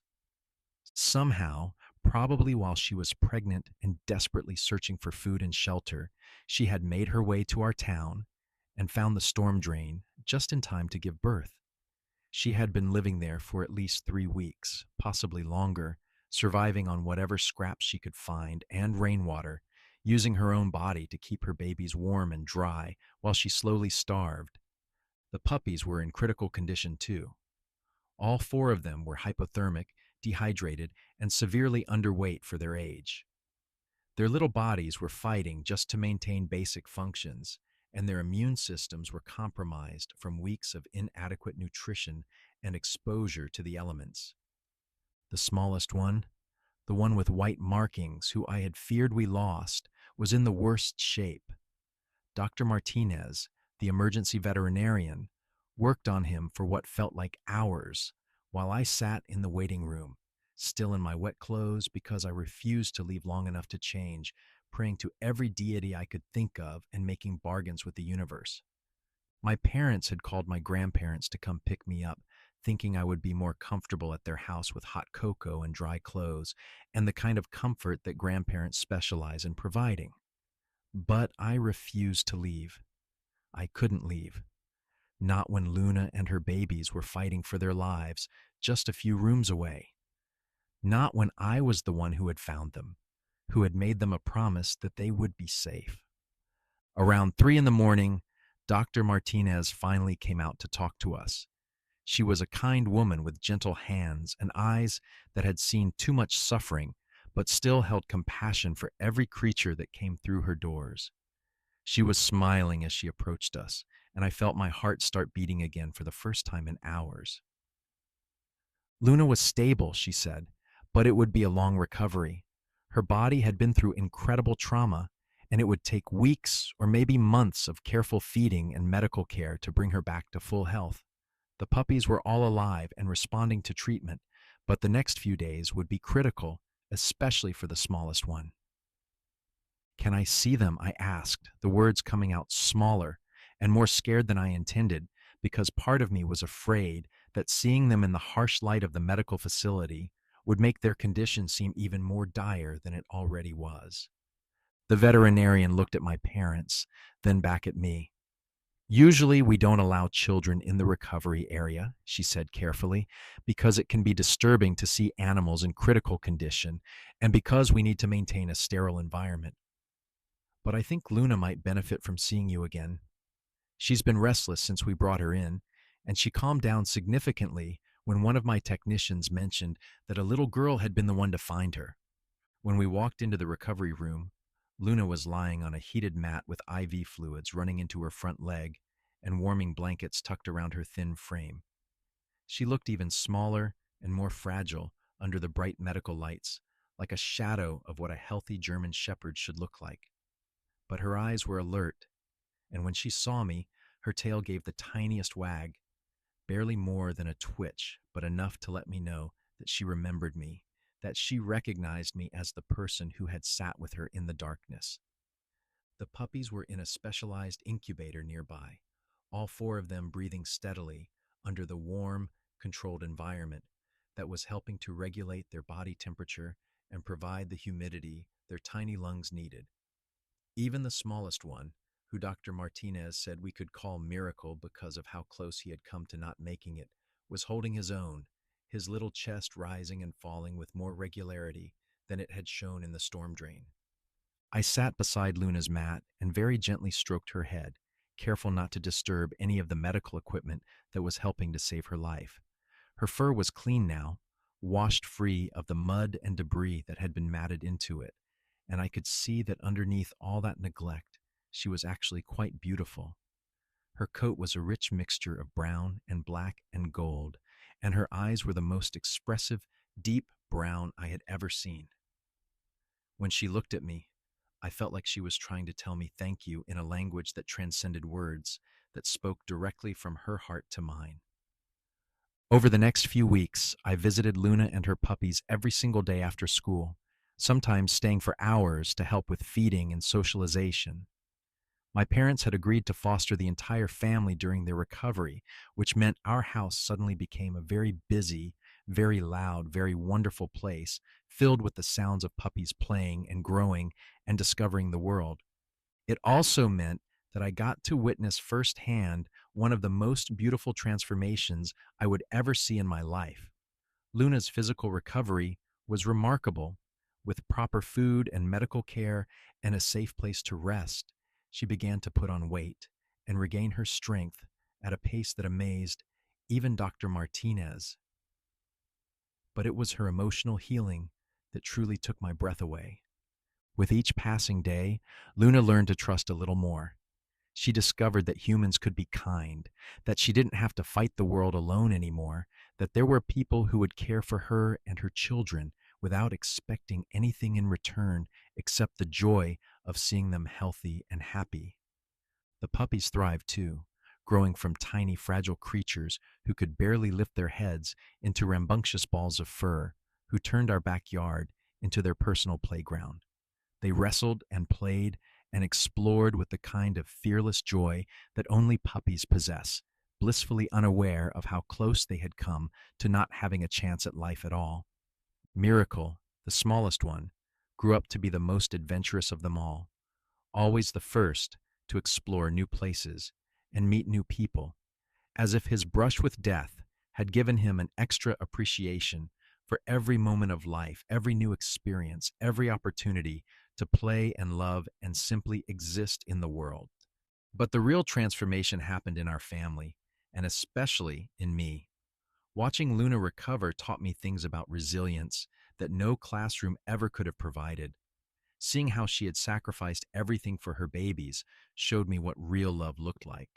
Somehow, probably while she was pregnant and desperately searching for food and shelter, she had made her way to our town and found the storm drain just in time to give birth. She had been living there for at least 3 weeks, possibly longer, surviving on whatever scraps she could find and rainwater, using her own body to keep her babies warm and dry while she slowly starved. The puppies were in critical condition too. All 4 of them were hypothermic, dehydrated, and severely underweight for their age. Their little bodies were fighting just to maintain basic functions, and their immune systems were compromised from weeks of inadequate nutrition and exposure to the elements. The smallest one, the one with white markings who I had feared we lost, was in the worst shape. Dr. Martinez, the emergency veterinarian, worked on him for what felt like hours while I sat in the waiting room, still in my wet clothes because I refused to leave long enough to change, praying to every deity I could think of and making bargains with the universe. My parents had called my grandparents to come pick me up, thinking I would be more comfortable at their house with hot cocoa and dry clothes, and the kind of comfort that grandparents specialize in providing. But I refused to leave. I couldn't leave. Not when Luna and her babies were fighting for their lives just a few rooms away. Not when I was the one who had found them, who had made them a promise that they would be safe. Around 3 in the morning, Dr. Martinez finally came out to talk to us. She was a kind woman with gentle hands and eyes that had seen too much suffering, but still held compassion for every creature that came through her doors. She was smiling as she approached us, and I felt my heart start beating again for the first time in hours. Luna was stable, she said, but it would be a long recovery. Her body had been through incredible trauma, and it would take weeks or maybe months of careful feeding and medical care to bring her back to full health. The puppies were all alive and responding to treatment, but the next few days would be critical, especially for the smallest one. Can I see them? I asked, the words coming out smaller and more scared than I intended, because part of me was afraid that seeing them in the harsh light of the medical facility would make their condition seem even more dire than it already was. The veterinarian looked at my parents, then back at me. Usually, we don't allow children in the recovery area, she said carefully, because it can be disturbing to see animals in critical condition and because we need to maintain a sterile environment. But I think Luna might benefit from seeing you again. She's been restless since we brought her in, and she calmed down significantly when one of my technicians mentioned that a little girl had been the one to find her. When we walked into the recovery room, Luna was lying on a heated mat with IV fluids running into her front leg and warming blankets tucked around her thin frame. She looked even smaller and more fragile under the bright medical lights, like a shadow of what a healthy German shepherd should look like. But her eyes were alert, and when she saw me, her tail gave the tiniest wag, barely more than a twitch, but enough to let me know that she remembered me, that she recognized me as the person who had sat with her in the darkness. The puppies were in a specialized incubator nearby, all 4 of them breathing steadily under the warm, controlled environment that was helping to regulate their body temperature and provide the humidity their tiny lungs needed. Even the smallest one, who Dr. Martinez said we could call Miracle because of how close he had come to not making it, was holding his own, his little chest rising and falling with more regularity than it had shown in the storm drain. I sat beside Luna's mat and very gently stroked her head, careful not to disturb any of the medical equipment that was helping to save her life. Her fur was clean now, washed free of the mud and debris that had been matted into it, and I could see that underneath all that neglect, she was actually quite beautiful. Her coat was a rich mixture of brown and black and gold, and her eyes were the most expressive, deep brown I had ever seen. When she looked at me, I felt like she was trying to tell me thank you in a language that transcended words, that spoke directly from her heart to mine. Over the next few weeks, I visited Luna and her puppies every single day after school, sometimes staying for hours to help with feeding and socialization. My parents had agreed to foster the entire family during their recovery, which meant our house suddenly became a very busy, very loud, very wonderful place, filled with the sounds of puppies playing and growing and discovering the world. It also meant that I got to witness firsthand one of the most beautiful transformations I would ever see in my life. Luna's physical recovery was remarkable. With proper food and medical care and a safe place to rest, she began to put on weight and regain her strength at a pace that amazed even Dr. Martinez. But it was her emotional healing that truly took my breath away. With each passing day, Luna learned to trust a little more. She discovered that humans could be kind, that she didn't have to fight the world alone anymore, that there were people who would care for her and her children without expecting anything in return except the joy of seeing them healthy and happy. The puppies thrived too, growing from tiny, fragile creatures who could barely lift their heads into rambunctious balls of fur, who turned our backyard into their personal playground. They wrestled and played and explored with the kind of fearless joy that only puppies possess, blissfully unaware of how close they had come to not having a chance at life at all. Miracle, the smallest one, grew up to be the most adventurous of them all, always the first to explore new places and meet new people, as if his brush with death had given him an extra appreciation for every moment of life, every new experience, every opportunity to play and love and simply exist in the world. But the real transformation happened in our family, and especially in me. Watching Luna recover taught me things about resilience that no classroom ever could have provided. Seeing how she had sacrificed everything for her babies showed me what real love looked like.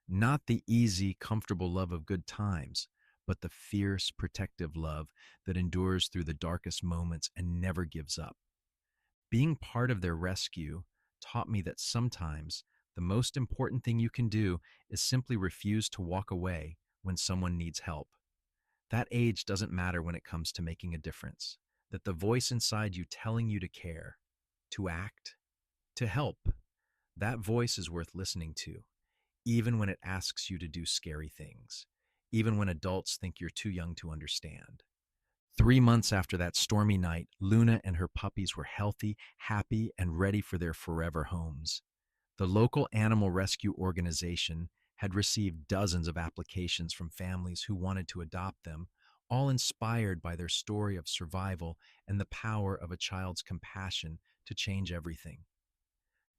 Not the easy, comfortable love of good times, but the fierce, protective love that endures through the darkest moments and never gives up. Being part of their rescue taught me that sometimes the most important thing you can do is simply refuse to walk away when someone needs help. That age doesn't matter when it comes to making a difference. That the voice inside you telling you to care, to act, to help, that voice is worth listening to, even when it asks you to do scary things, even when adults think you're too young to understand. 3 months after that stormy night, Luna and her puppies were healthy, happy, and ready for their forever homes. The local animal rescue organization had received dozens of applications from families who wanted to adopt them, all inspired by their story of survival and the power of a child's compassion to change everything.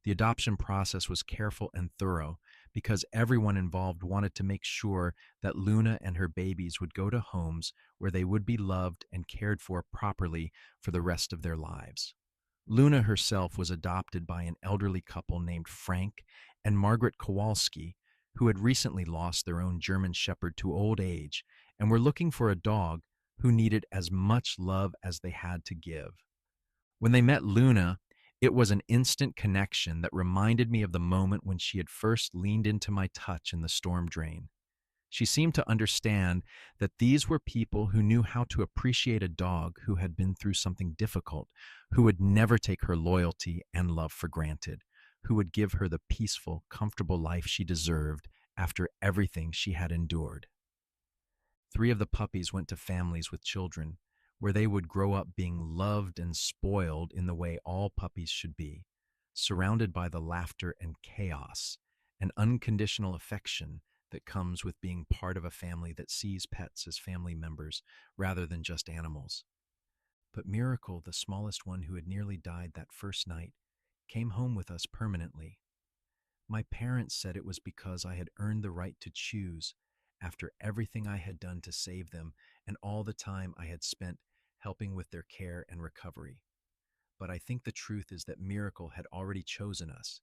The adoption process was careful and thorough because everyone involved wanted to make sure that Luna and her babies would go to homes where they would be loved and cared for properly for the rest of their lives. Luna herself was adopted by an elderly couple named Frank and Margaret Kowalski, who had recently lost their own German Shepherd to old age and were looking for a dog who needed as much love as they had to give. When they met Luna, it was an instant connection that reminded me of the moment when she had first leaned into my touch in the storm drain. She seemed to understand that these were people who knew how to appreciate a dog who had been through something difficult, who would never take her loyalty and love for granted, who would give her the peaceful, comfortable life she deserved after everything she had endured. 3 of the puppies went to families with children, where they would grow up being loved and spoiled in the way all puppies should be, surrounded by the laughter and chaos, and unconditional affection that comes with being part of a family that sees pets as family members rather than just animals. But Miracle, the smallest one who had nearly died that first night, came home with us permanently. My parents said it was because I had earned the right to choose after everything I had done to save them and all the time I had spent helping with their care and recovery. But I think the truth is that Miracle had already chosen us,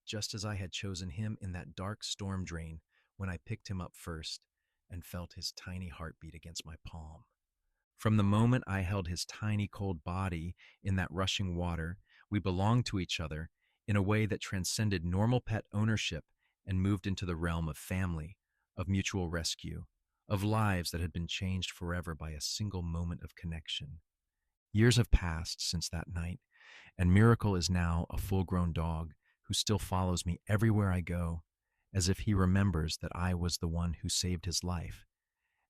just as I had chosen him in that dark storm drain when I picked him up first and felt his tiny heartbeat against my palm. From the moment I held his tiny cold body in that rushing water, we belonged to each other in a way that transcended normal pet ownership and moved into the realm of family, of mutual rescue, of lives that had been changed forever by a single moment of connection. Years have passed since that night, and Miracle is now a full-grown dog who still follows me everywhere I go, as if he remembers that I was the one who saved his life,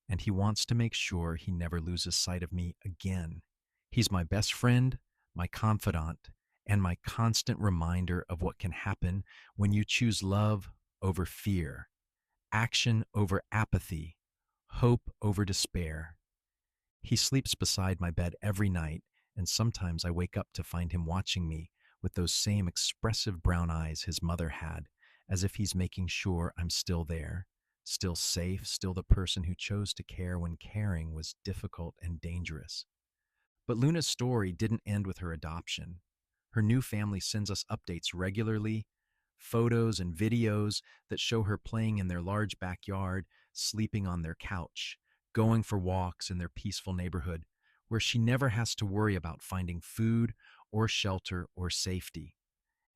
and he wants to make sure he never loses sight of me again. He's my best friend, my confidant, and my constant reminder of what can happen when you choose love over fear, action over apathy, hope over despair. He sleeps beside my bed every night, and sometimes I wake up to find him watching me with those same expressive brown eyes his mother had, as if he's making sure I'm still there, still safe, still the person who chose to care when caring was difficult and dangerous. But Luna's story didn't end with her adoption. Her new family sends us updates regularly, photos and videos that show her playing in their large backyard, sleeping on their couch, going for walks in their peaceful neighborhood, where she never has to worry about finding food or shelter or safety.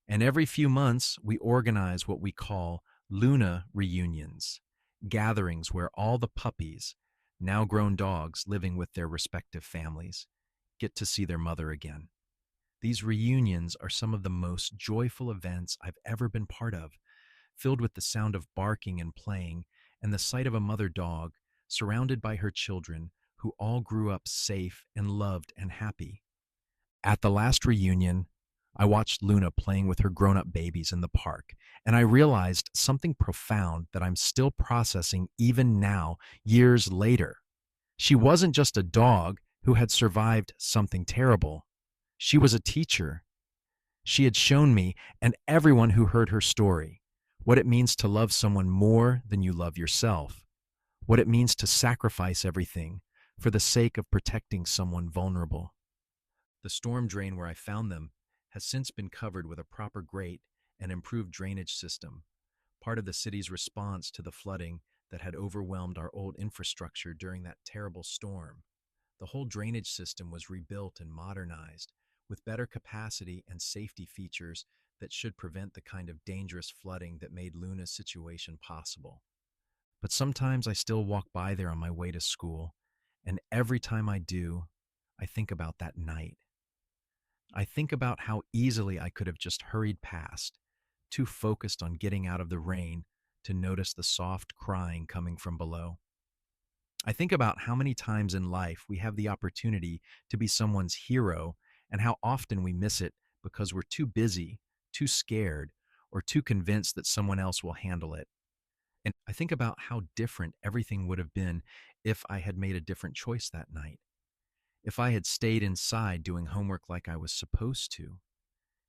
And every few months, we organize what we call Luna reunions, gatherings where all the puppies, now grown dogs living with their respective families, get to see their mother again. These reunions are some of the most joyful events I've ever been part of, filled with the sound of barking and playing and the sight of a mother dog surrounded by her children who all grew up safe and loved and happy. At the last reunion, I watched Luna playing with her grown up babies in the park, and I realized something profound that I'm still processing even now, years later. She wasn't just a dog who had survived something terrible. She was a teacher. She had shown me, and everyone who heard her story, what it means to love someone more than you love yourself, what it means to sacrifice everything for the sake of protecting someone vulnerable. The storm drain where I found them has since been covered with a proper grate and improved drainage system, part of the city's response to the flooding that had overwhelmed our old infrastructure during that terrible storm. The whole drainage system was rebuilt and modernized with better capacity and safety features that should prevent the kind of dangerous flooding that made Luna's situation possible. But sometimes I still walk by there on my way to school, and every time I do, I think about that night. I think about how easily I could have just hurried past, too focused on getting out of the rain to notice the soft crying coming from below. I think about how many times in life we have the opportunity to be someone's hero and how often we miss it because we're too busy, too scared, or too convinced that someone else will handle it. And I think about how different everything would have been if I had made a different choice that night. If I had stayed inside doing homework like I was supposed to,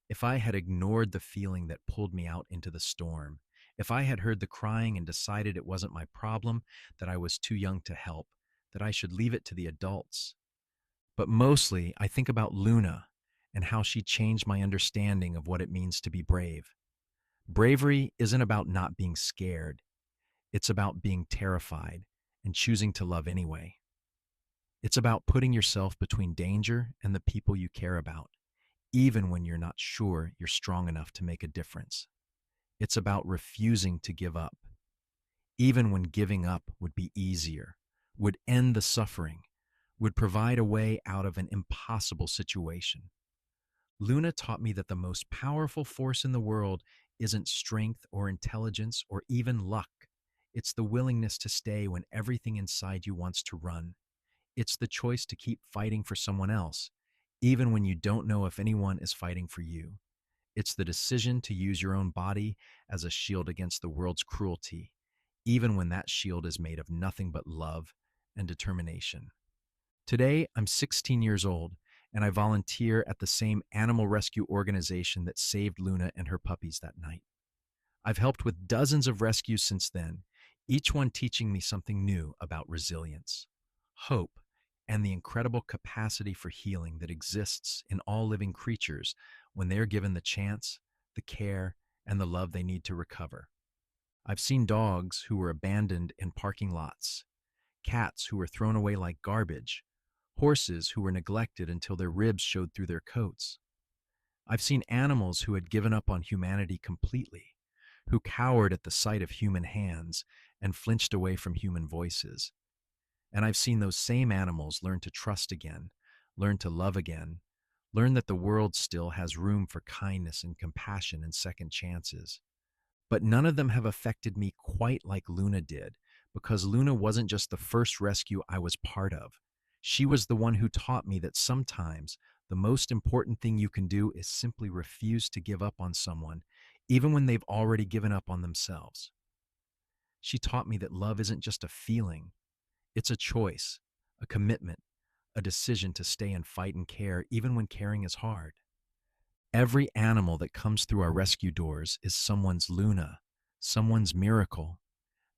if I had ignored the feeling that pulled me out into the storm, if I had heard the crying and decided it wasn't my problem, that I was too young to help, that I should leave it to the adults. But mostly, I think about Luna and how she changed my understanding of what it means to be brave. Bravery isn't about not being scared, it's about being terrified and choosing to love anyway. It's about putting yourself between danger and the people you care about, even when you're not sure you're strong enough to make a difference. It's about refusing to give up, even when giving up would be easier, would end the suffering, would provide a way out of an impossible situation. Luna taught me that the most powerful force in the world isn't strength or intelligence or even luck. It's the willingness to stay when everything inside you wants to run. It's the choice to keep fighting for someone else, even when you don't know if anyone is fighting for you. It's the decision to use your own body as a shield against the world's cruelty, even when that shield is made of nothing but love and determination. Today, I'm 16 years old, and I volunteer at the same animal rescue organization that saved Luna and her puppies that night. I've helped with dozens of rescues since then, each one teaching me something new about resilience, hope, and the incredible capacity for healing that exists in all living creatures when they are given the chance, the care, and the love they need to recover. I've seen dogs who were abandoned in parking lots, cats who were thrown away like garbage, horses who were neglected until their ribs showed through their coats. I've seen animals who had given up on humanity completely, who cowered at the sight of human hands and flinched away from human voices. And I've seen those same animals learn to trust again, learn to love again, learn that the world still has room for kindness and compassion and second chances. But none of them have affected me quite like Luna did, because Luna wasn't just the first rescue I was part of. She was the one who taught me that sometimes the most important thing you can do is simply refuse to give up on someone, even when they've already given up on themselves. She taught me that love isn't just a feeling, it's a choice, a commitment, a decision to stay and fight and care even when caring is hard. Every animal that comes through our rescue doors is someone's Luna, someone's miracle.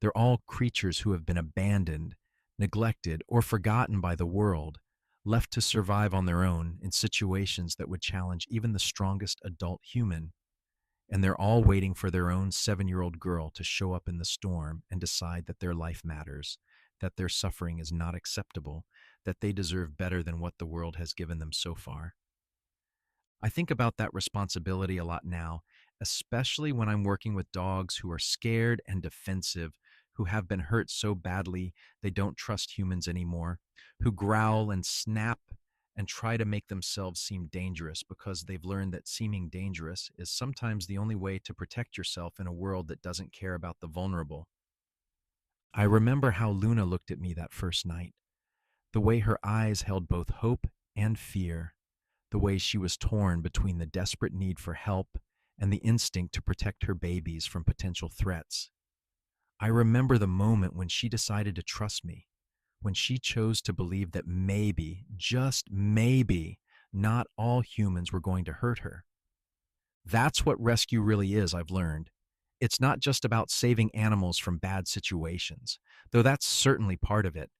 They're all creatures who have been abandoned, neglected, or forgotten by the world, left to survive on their own in situations that would challenge even the strongest adult human. And they're all waiting for their own 7-year-old girl to show up in the storm and decide that their life matters, that their suffering is not acceptable, that they deserve better than what the world has given them so far. I think about that responsibility a lot now, especially when I'm working with dogs who are scared and defensive, who have been hurt so badly they don't trust humans anymore, who growl and snap and try to make themselves seem dangerous because they've learned that seeming dangerous is sometimes the only way to protect yourself in a world that doesn't care about the vulnerable. I remember how Luna looked at me that first night, the way her eyes held both hope and fear, the way she was torn between the desperate need for help and the instinct to protect her babies from potential threats. I remember the moment when she decided to trust me, when she chose to believe that maybe, just maybe, not all humans were going to hurt her. That's what rescue really is, I've learned. It's not just about saving animals from bad situations, though that's certainly part of it.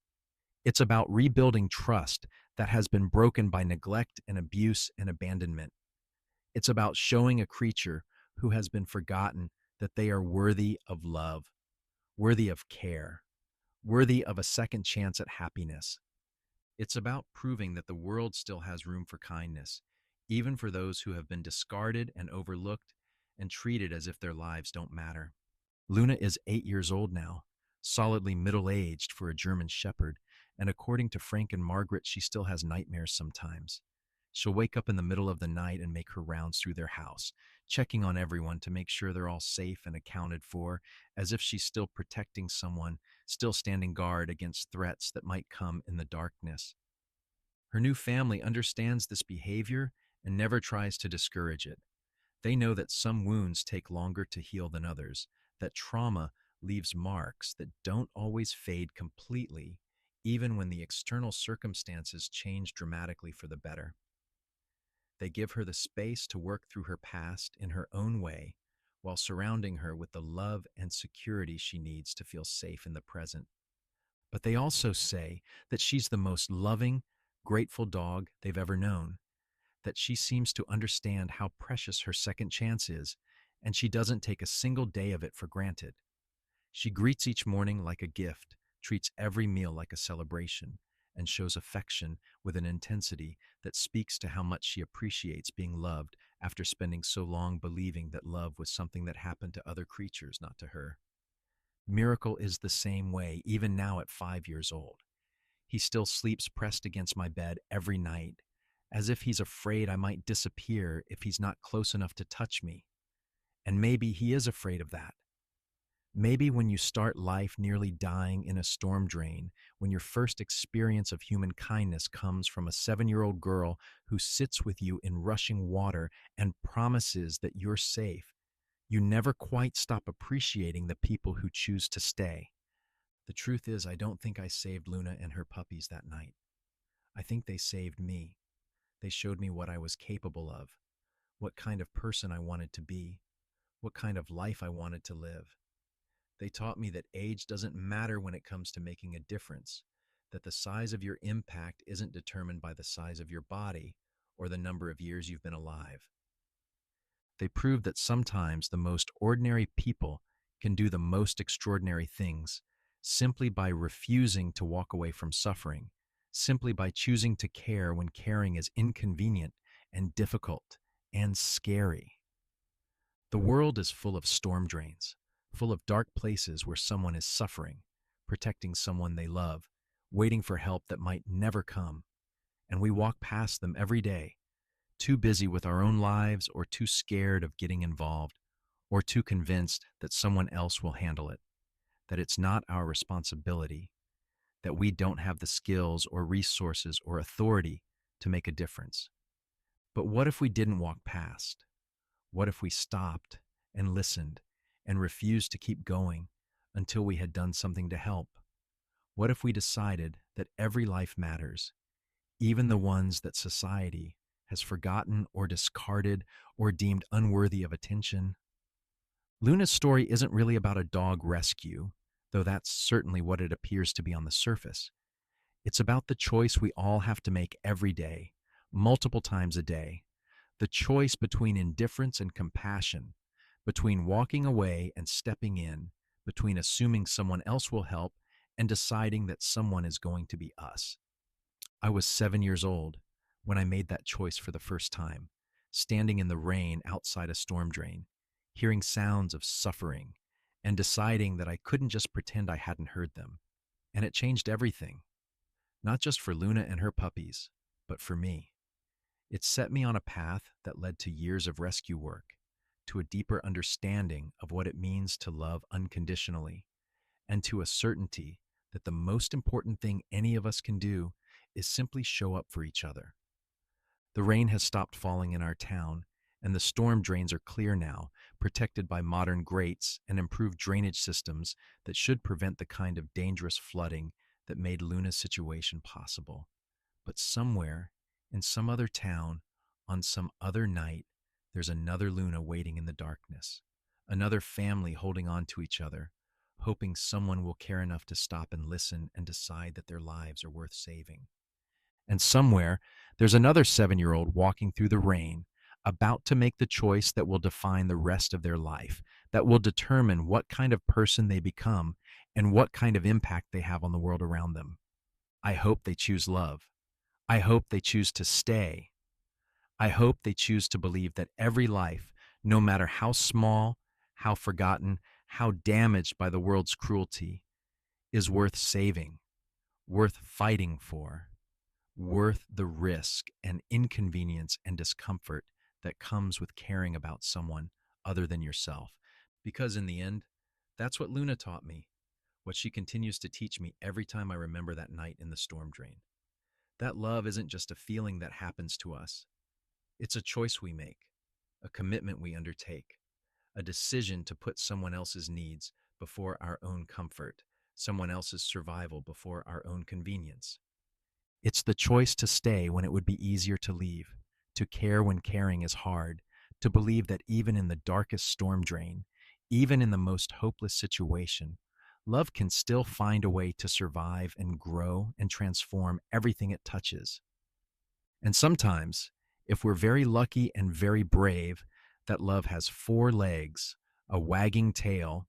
It's about rebuilding trust that has been broken by neglect and abuse and abandonment. It's about showing a creature who has been forgotten that they are worthy of love, worthy of care, worthy of a second chance at happiness. It's about proving that the world still has room for kindness, even for those who have been discarded and overlooked and treated as if their lives don't matter. Luna is 8 years old now, solidly middle-aged for a German Shepherd, and according to Frank and Margaret, she still has nightmares sometimes. She'll wake up in the middle of the night and make her rounds through their house, checking on everyone to make sure they're all safe and accounted for, as if she's still protecting someone, still standing guard against threats that might come in the darkness. Her new family understands this behavior and never tries to discourage it. They know that some wounds take longer to heal than others, that trauma leaves marks that don't always fade completely, even when the external circumstances change dramatically for the better. They give her the space to work through her past in her own way, while surrounding her with the love and security she needs to feel safe in the present. But they also say that she's the most loving, grateful dog they've ever known, that she seems to understand how precious her second chance is, and she doesn't take a single day of it for granted. She greets each morning like a gift, treats every meal like a celebration, and shows affection with an intensity that speaks to how much she appreciates being loved after spending so long believing that love was something that happened to other creatures, not to her. Miracle is the same way, even now at 5 years old. He still sleeps pressed against my bed every night, as if he's afraid I might disappear if he's not close enough to touch me. And maybe he is afraid of that. Maybe when you start life nearly dying in a storm drain, when your first experience of human kindness comes from a 7-year-old girl who sits with you in rushing water and promises that you're safe, you never quite stop appreciating the people who choose to stay. The truth is, I don't think I saved Luna and her puppies that night. I think they saved me. They showed me what I was capable of, what kind of person I wanted to be, what kind of life I wanted to live. They taught me that age doesn't matter when it comes to making a difference, that the size of your impact isn't determined by the size of your body or the number of years you've been alive. They proved that sometimes the most ordinary people can do the most extraordinary things simply by refusing to walk away from suffering, simply by choosing to care when caring is inconvenient and difficult and scary. The world is full of storm drains, full of dark places where someone is suffering, protecting someone they love, waiting for help that might never come. And we walk past them every day, too busy with our own lives or too scared of getting involved, or too convinced that someone else will handle it, that it's not our responsibility, that we don't have the skills or resources or authority to make a difference. But what if we didn't walk past? What if we stopped and listened and refused to keep going until we had done something to help? What if we decided that every life matters, even the ones that society has forgotten or discarded or deemed unworthy of attention? Luna's story isn't really about a dog rescue, though that's certainly what it appears to be on the surface. It's about the choice we all have to make every day, multiple times a day. The choice between indifference and compassion, between walking away and stepping in, between assuming someone else will help and deciding that someone is going to be us. I was 7 years old when I made that choice for the first time, standing in the rain outside a storm drain, hearing sounds of suffering, and deciding that I couldn't just pretend I hadn't heard them. And it changed everything, not just for Luna and her puppies, but for me. It set me on a path that led to years of rescue work, to a deeper understanding of what it means to love unconditionally, and to a certainty that the most important thing any of us can do is simply show up for each other. The rain has stopped falling in our town, and the storm drains are clear now, protected by modern grates and improved drainage systems that should prevent the kind of dangerous flooding that made Luna's situation possible. But somewhere, in some other town, on some other night, there's another Luna waiting in the darkness, another family holding on to each other, hoping someone will care enough to stop and listen and decide that their lives are worth saving. And somewhere, there's another 7 year old walking through the rain, about to make the choice that will define the rest of their life, that will determine what kind of person they become and what kind of impact they have on the world around them. I hope they choose love. I hope they choose to stay. I hope they choose to believe that every life, no matter how small, how forgotten, how damaged by the world's cruelty, is worth saving, worth fighting for, worth the risk and inconvenience and discomfort that comes with caring about someone other than yourself. Because in the end, that's what Luna taught me, what she continues to teach me every time I remember that night in the storm drain. That love isn't just a feeling that happens to us, it's a choice we make, a commitment we undertake, a decision to put someone else's needs before our own comfort, someone else's survival before our own convenience. It's the choice to stay when it would be easier to leave, to care when caring is hard, to believe that even in the darkest storm drain, even in the most hopeless situation, love can still find a way to survive and grow and transform everything it touches. And sometimes, if we're very lucky and very brave, that love has four legs, a wagging tail,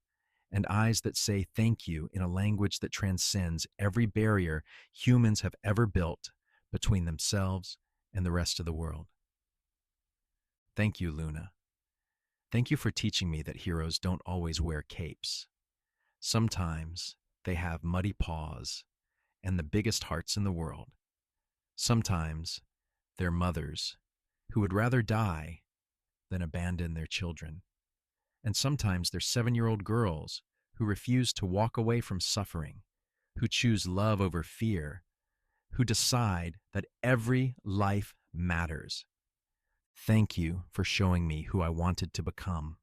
and eyes that say thank you in a language that transcends every barrier humans have ever built between themselves and the rest of the world. Thank you, Luna. Thank you for teaching me that heroes don't always wear capes. Sometimes they have muddy paws and the biggest hearts in the world. Sometimes they're mothers who would rather die than abandon their children. And sometimes they're 7 year old girls who refuse to walk away from suffering, who choose love over fear, who decide that every life matters. Thank you for showing me who I wanted to become.